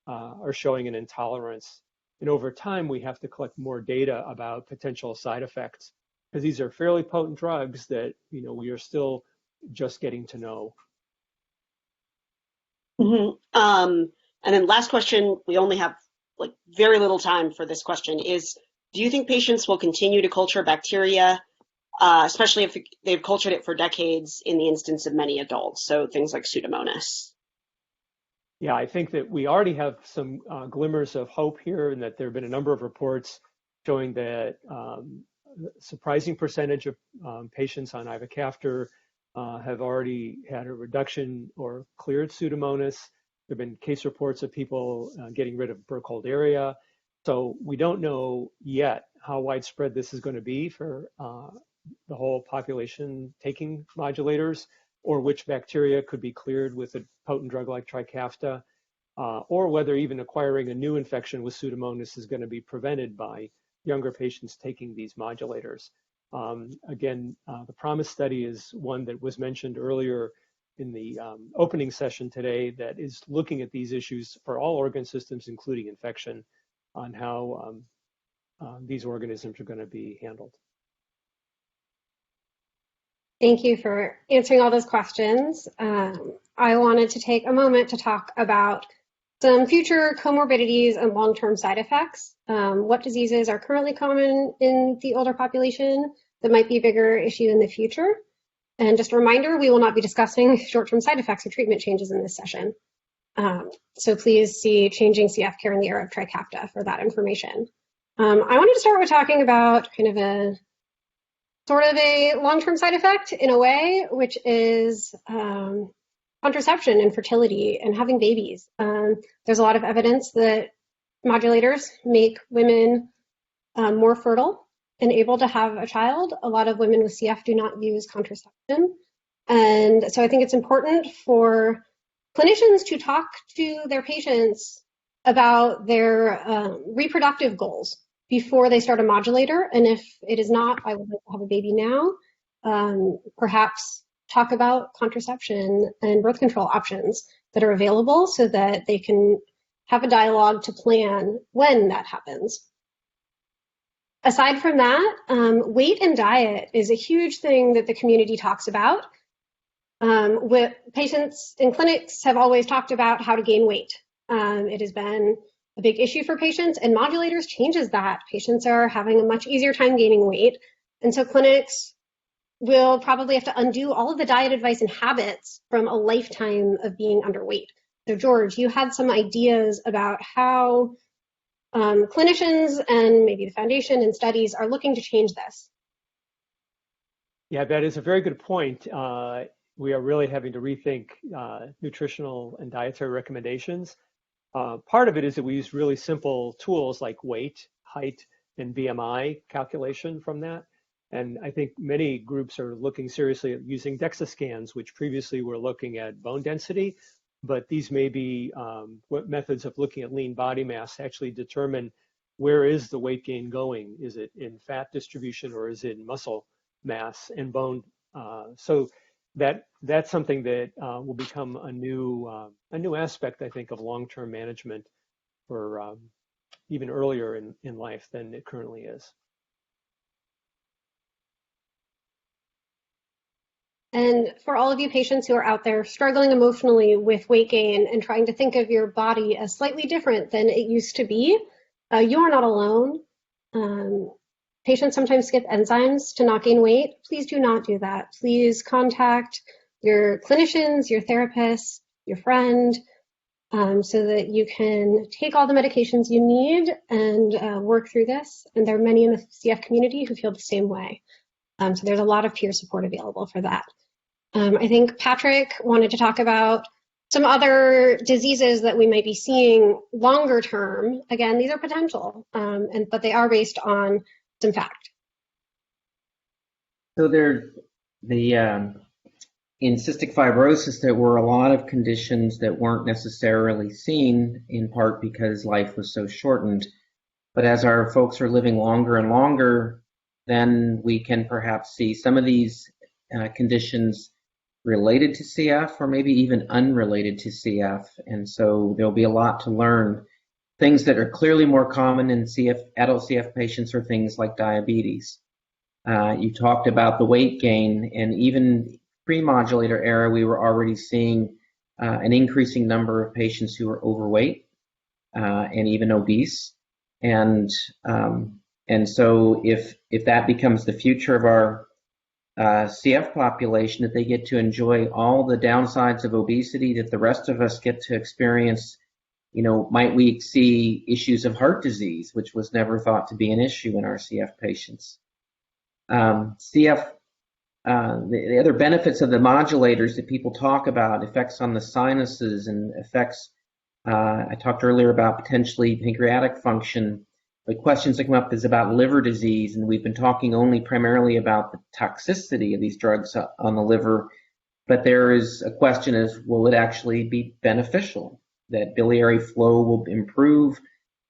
are showing an intolerance. And over time, we have to collect more data about potential side effects, because these are fairly potent drugs that we are still just getting to know. Mm-hmm. And then last question, we only have very little time for this question, is, do you think patients will continue to culture bacteria, especially if they've cultured it for decades in the instance of many adults, so things like Pseudomonas? Yeah, I think that we already have some glimmers of hope here, and that there have been a number of reports showing that surprising percentage of patients on ivacaftor have already had a reduction or cleared Pseudomonas. There have been case reports of people getting rid of Burkholderia. So we don't know yet how widespread this is going to be for the whole population taking modulators, or which bacteria could be cleared with a potent drug like Trikafta, or whether even acquiring a new infection with Pseudomonas is going to be prevented by younger patients taking these modulators. Again, the PROMISE study is one that was mentioned earlier in the opening session today that is looking at these issues for all organ systems, including infection, on how these organisms are going to be handled. Thank you for answering all those questions. I wanted to take a moment to talk about some future comorbidities and long-term side effects. What diseases are currently common in the older population that might be a bigger issue in the future? And just a reminder, we will not be discussing short-term side effects or treatment changes in this session. So please see Changing CF Care in the Era of Trikafta for that information. I wanted to start with talking about kind of a sort of a long-term side effect in a way, which is contraception and fertility and having babies. There's a lot of evidence that modulators make women more fertile and able to have a child. A lot of women with CF do not use contraception. And so I think it's important for clinicians to talk to their patients about their reproductive goals before they start a modulator. And if it is not, I would like to have a baby now, perhaps talk about contraception and birth control options that are available so that they can have a dialogue to plan when that happens. Aside from that, weight and diet is a huge thing that the community talks about. With patients in clinics have always talked about how to gain weight. It has been a big issue for patients, and modulators changes that. Patients are having a much easier time gaining weight, and so clinics will probably have to undo all of the diet advice and habits from a lifetime of being underweight. So George, you had some ideas about how clinicians and maybe the foundation and studies are looking to change this. Yeah, that is a very good point. We are really having to rethink nutritional and dietary recommendations. Part of it is that we use really simple tools like weight, height, and BMI calculation from that. And I think many groups are looking seriously at using DEXA scans, which previously were looking at bone density, but these may be what methods of looking at lean body mass to actually determine where is the weight gain going. Is it in fat distribution or is it in muscle mass and bone? So that's something that will become a new aspect, I think, of long-term management for even earlier in life than it currently is. And for all of you patients who are out there struggling emotionally with weight gain and trying to think of your body as slightly different than it used to be, you are not alone. Patients sometimes skip enzymes to not gain weight. Please do not do that. Please contact your clinicians, your therapists, your friend, so that you can take all the medications you need and work through this. And there are many in the CF community who feel the same way. So there's a lot of peer support available for that. I think Patrick wanted to talk about some other diseases that we might be seeing longer term. Again, these are potential, but they are based on some fact. So in cystic fibrosis, there were a lot of conditions that weren't necessarily seen, in part because life was so shortened. But as our folks are living longer and longer, then we can perhaps see some of these conditions related to CF or maybe even unrelated to CF. And so there'll be a lot to learn. Things that are clearly more common in adult CF patients are things like diabetes. You talked about the weight gain, and even pre-modulator era, we were already seeing an increasing number of patients who are overweight and even obese. And so if that becomes the future of our CF population, that they get to enjoy all the downsides of obesity that the rest of us get to experience, might we see issues of heart disease, which was never thought to be an issue in our CF patients. CF the other benefits of the modulators that people talk about, effects on the sinuses and effects, I talked earlier about potentially pancreatic function. The questions that come up is about liver disease, and we've been talking only primarily about the toxicity of these drugs on the liver, but there is a question is, will it actually be beneficial? That biliary flow will improve?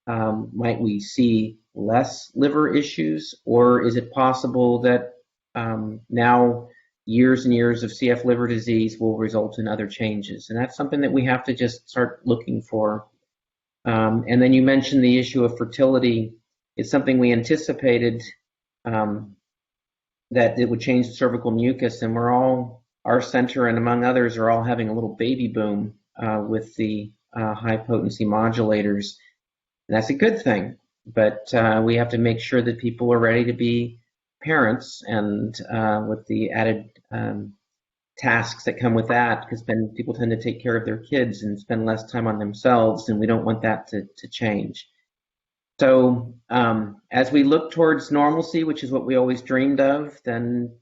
Might we see less liver issues, or is it possible that now years and years of CF liver disease will result in other changes? And that's something that we have to just start looking for. And then you mentioned the issue of fertility. It's something we anticipated that it would change the cervical mucus, and our center and among others are all having a little baby boom with the high potency modulators. And that's a good thing, but we have to make sure that people are ready to be parents, and with the added tasks that come with that, because then people tend to take care of their kids and spend less time on themselves, and we don't want that to change. So as we look towards normalcy, which is what we always dreamed of, then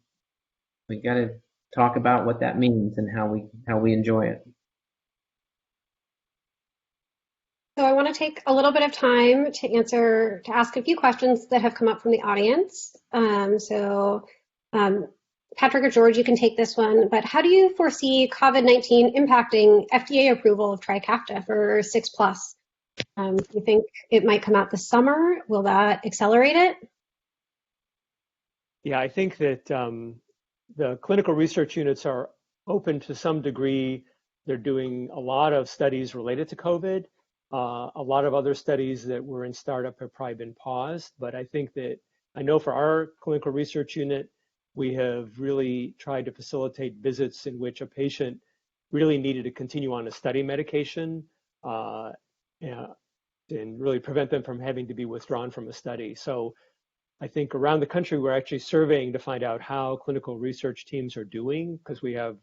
we got to talk about what that means and how we enjoy it. So I want to take a little bit of time to ask a few questions that have come up from the audience. Patrick or George, you can take this one, but how do you foresee COVID-19 impacting FDA approval of Trikafta for 6+? Do you think it might come out this summer? Will that accelerate it? Yeah, I think that the clinical research units are open to some degree. They're doing a lot of studies related to COVID. A lot of other studies that were in startup have probably been paused, but I know for our clinical research unit, we have really tried to facilitate visits in which a patient really needed to continue on a study medication and really prevent them from having to be withdrawn from a study. So I think around the country, we're actually surveying to find out how clinical research teams are doing, because we have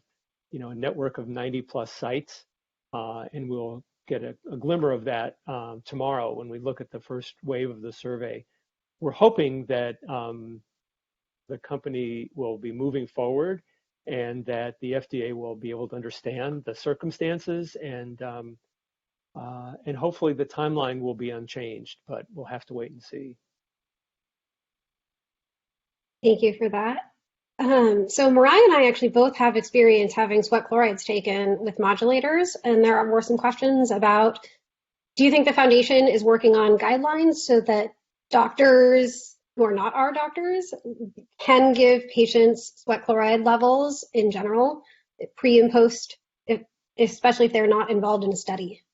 a network of 90+ sites, and we'll get a glimmer of that tomorrow when we look at the first wave of the survey. We're hoping that the company will be moving forward and that the FDA will be able to understand the circumstances, and hopefully the timeline will be unchanged, but we'll have to wait and see. Thank you for that. So Mariah and I actually both have experience having sweat chlorides taken with modulators, and there were some questions about, do you think the foundation is working on guidelines so that doctors who are not our doctors can give patients sweat chloride levels in general, pre and post, especially if they're not involved in a study?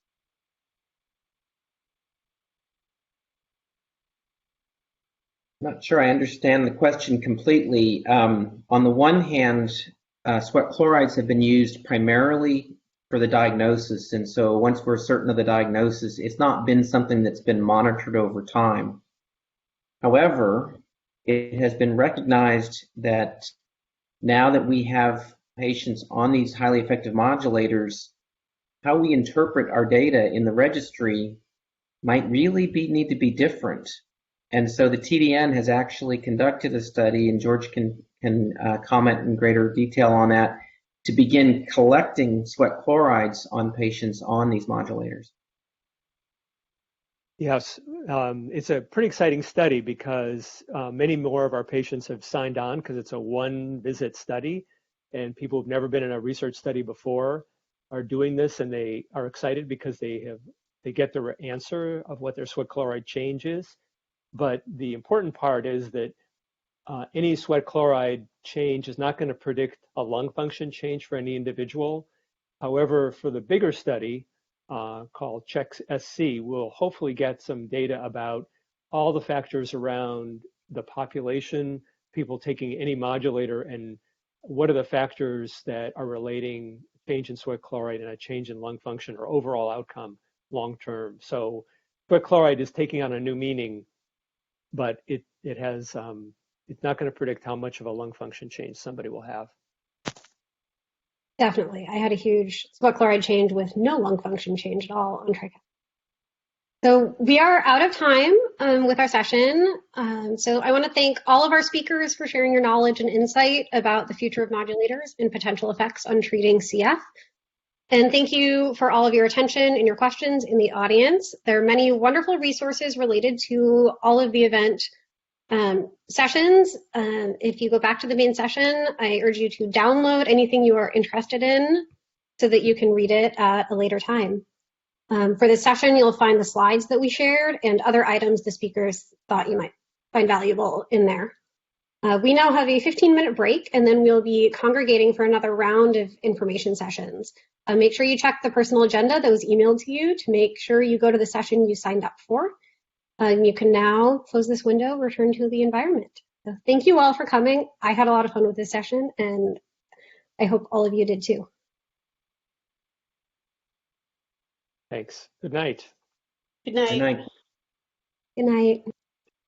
Not sure I understand the question completely. On the one hand, sweat chlorides have been used primarily for the diagnosis, and so once we're certain of the diagnosis, it's not been something that's been monitored over time. However, it has been recognized that now that we have patients on these highly effective modulators, how we interpret our data in the registry might really need to be different. And so the TDN has actually conducted a study, and George can comment in greater detail on that, to begin collecting sweat chlorides on patients on these modulators. Yes, it's a pretty exciting study because many more of our patients have signed on because it's a one-visit study, and people who've never been in a research study before are doing this, and they are excited because they get the answer of what their sweat chloride change is. But the important part is that any sweat chloride change is not going to predict a lung function change for any individual. However, for the bigger study called CHECK-SC, we'll hopefully get some data about all the factors around the population, people taking any modulator, and what are the factors that are relating change in sweat chloride and a change in lung function or overall outcome long term. So sweat chloride is taking on a new meaning, but it has it's not going to predict how much of a lung function change somebody will have. Definitely. I had a huge sweat chloride change with no lung function change at all on Trikafta. So we are out of time. with our session. So I want to thank all of our speakers for sharing your knowledge and insight about the future of modulators and potential effects on treating CF. And thank you for all of your attention and your questions in the audience. There are many wonderful resources related to all of the event sessions. If you go back to the main session, I urge you to download anything you are interested in so that you can read it at a later time. For this session, you'll find the slides that we shared and other items the speakers thought you might find valuable in there. We now have a 15-minute break, and then we'll be congregating for another round of information sessions. Make sure you check the personal agenda that was emailed to you to make sure you go to the session you signed up for. You can now close this window, return to the environment. So thank you all for coming. I had a lot of fun with this session, and I hope all of you did too. Thanks. Good night. Good night. Good night. Good night.